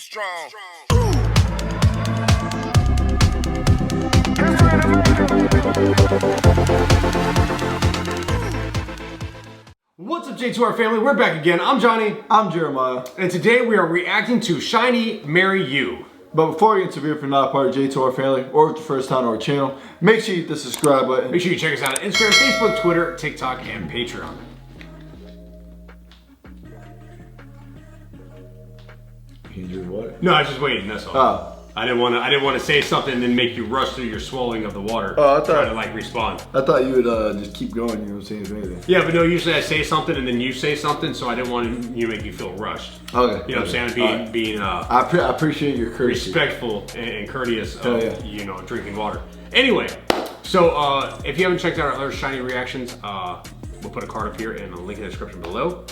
strong. What's up, J2R family? We're back again. I'm Johnny. I'm Jeremiah. And today we are reacting to SHINee Marry You. But before you get to, if you're not a part of J2R family or it's the first time on our channel, make sure you hit the subscribe button. Make sure you check us out on Instagram, Facebook, Twitter, TikTok, and Patreon. Can you drink water? No, I was just waiting, that's all. Oh. I didn't want to say something and then make you rush through your swallowing of the water. Oh, I thought, trying to like respond. I thought you would just keep going, you know what I'm saying, anything. Yeah, but no, usually I say something and then you say something, so I didn't want to make you feel rushed. Okay. You know what I'm saying? Being I appreciate your courtesy. Respectful and courteous of, yeah. you know, drinking water. Anyway, so if you haven't checked out our other SHINee reactions, we'll put a card up here and a link in the description below.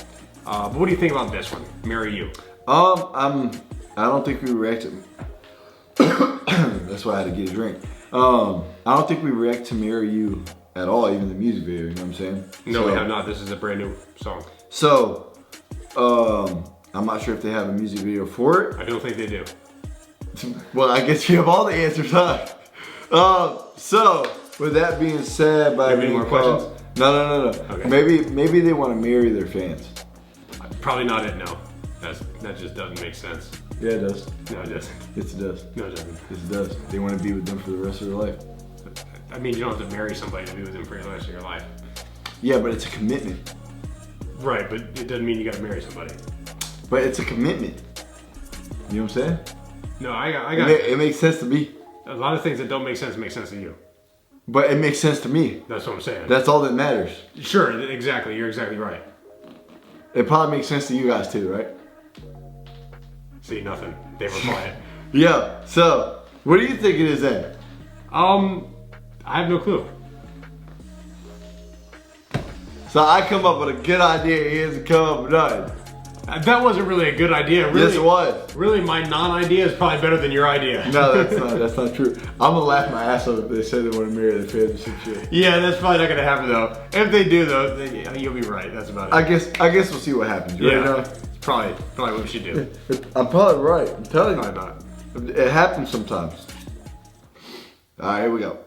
But what do you think about this one, Marry You? I don't think we reacted. That's why I had to get a drink. I don't think we react to Marry You at all, even the music video, you know what I'm saying? No, we have not. This is a brand new song. So, I'm not sure if they have a music video for it. I don't think they do. Well, I guess you have all the answers, huh? So, with that being said, by any more questions? No. Okay. Maybe they want to marry their fans. Probably not it, no. That just doesn't make sense. Yeah, it does. No, it doesn't. Yes, it does. No, it doesn't. Yes, it does. They want to be with them for the rest of their life. I mean, you don't have to marry somebody to be with them for the rest of your life. Yeah, but it's a commitment. Right, but it doesn't mean you gotta marry somebody. But it's a commitment. You know what I'm saying? No, I got it makes sense to me. A lot of things that don't make sense to you. But it makes sense to me. That's what I'm saying. That's all that matters. Sure, exactly. You're exactly right. It probably makes sense to you guys too, right? See, nothing. They were quiet. Yeah, so, what do you think it is then? I have no clue. So I come up with a good idea, he hasn't come up with nothing. That wasn't really a good idea. Really, yes, it was. Really, my non-idea is probably better than your idea. No, that's not true. I'm gonna laugh my ass off if they say they want to marry their fans or some shit. Yeah, that's probably not gonna happen though. If they do though, then you'll be right. That's about it. I guess we'll see what happens. You yeah, it's probably what we should do. I'm probably right. I'm telling you. Probably not. It happens sometimes. All right, here we go.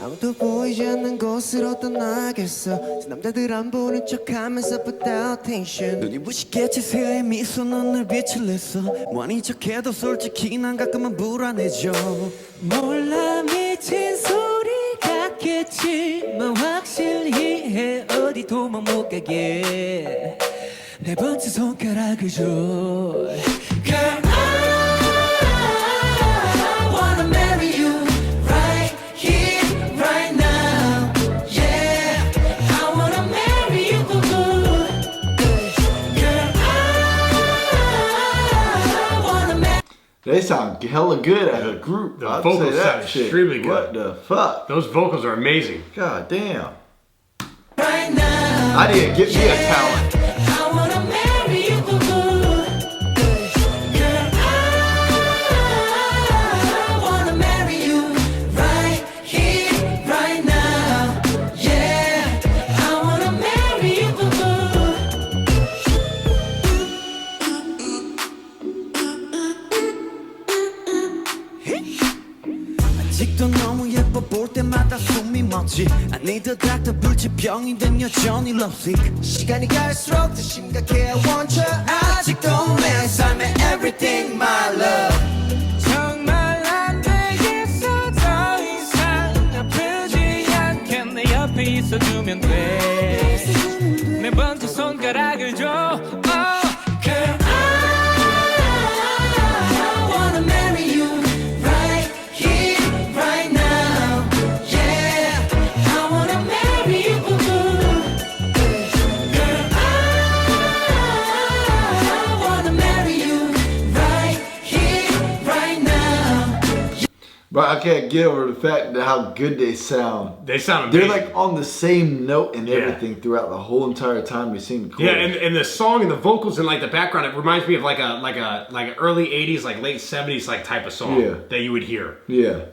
아무도 보이지 않는 곳으로 떠나겠어 남자들 안 보는 척하면서 without tension 눈이 무식해질 새의 미소는 늘 빛을 냈어 뭐 아닌 척해도 솔직히 난 가끔은 불안해져 몰라 미친 소리 같겠지만 확실히 해 어디 도망 못 가게 네 번째 손가락을 줘 Girl, I wanna marry you right here, right now. Yeah, I wanna marry you. Girl, I wanna marry you. They sound hella good as a group. The I'd vocals say that sound shit. extremely good. What the fuck? Those vocals are amazing. God damn. Right now. I need to get me a talent. I wanna marry you. Girl, I wanna marry you right here, right now. Yeah, I wanna marry you. 아직도 너무 예뻐 볼 때마다 숨이 멎지 I need a doctor 불치병이 된 여전히 lovesick 시간이 갈수록 더 심각해 I want you 아직도 내 삶의 everything my love 정말 안 되겠어 더 이상 아프지 않게 내 옆에 있어주면 돼네 번째 손가락을 줘 Girl, I wanna marry you right here, right now. Yeah, I wanna marry you. Girl, I But I can't get over the fact that how good they sound. They sound amazing. They're like on the same note and everything throughout the whole entire time they sing the chorus. Yeah, and the song and the vocals and like the background, it reminds me of like an early 80s, like late 70s like type of song that you would hear. Yeah.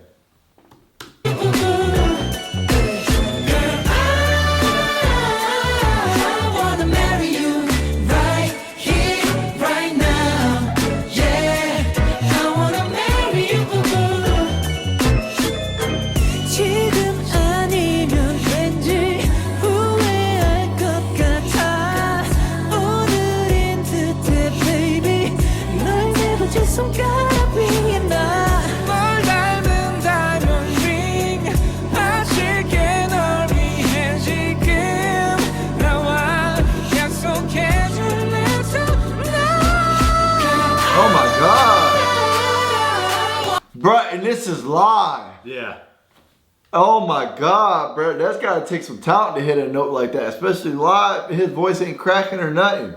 Bruh, and this is live. Yeah. Oh my God, bruh. That's gotta take some talent to hit a note like that, especially live. His voice ain't cracking or nothing.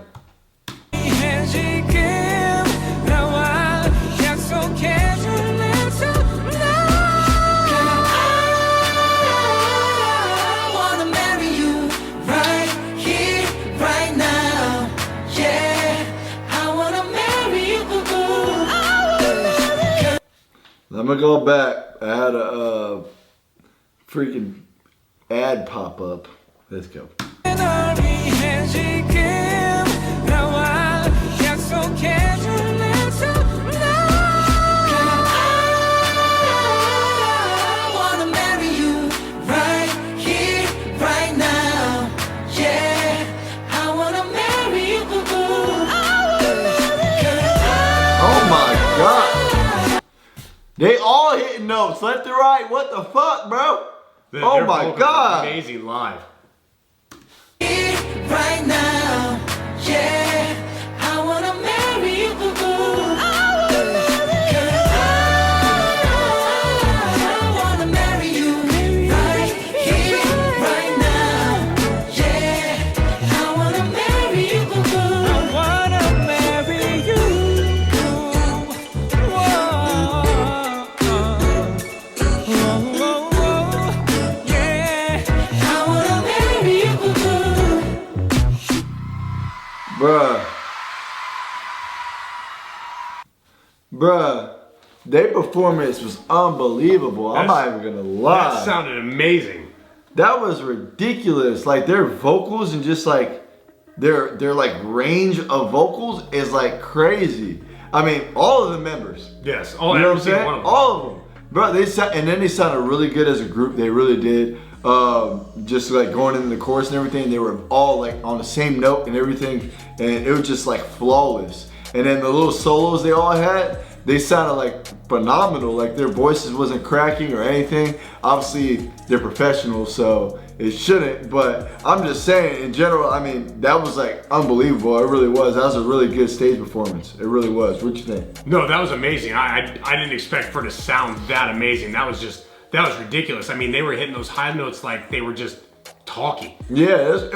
I'm gonna go back. I had a freaking ad pop up. Let's go. They all hitting notes left and right. What the fuck, bro? Oh my God. Amazing live. Right now, yeah, I wanna marry you. I wanna marry you right here, right now. Yeah, I wanna marry you. I wanna marry you. Bruh, their performance was unbelievable. I'm not even gonna lie. That sounded amazing. That was ridiculous. Like their vocals and just like their like range of vocals is like crazy. I mean, all of the members. Yes, you know what I'm saying? All of them, bro. They sounded really good as a group. They really did. Just like going into the chorus and everything, they were all like on the same note and everything, and it was just like flawless. And then the little solos they all had, they sounded like phenomenal. Like their voices wasn't cracking or anything. Obviously, they're professionals, so it shouldn't. But I'm just saying, in general, I mean, that was like unbelievable. It really was. That was a really good stage performance. It really was. What you think? No, that was amazing. I didn't expect for it to sound that amazing. That was ridiculous. I mean, they were hitting those high notes like they were just talking. Yeah,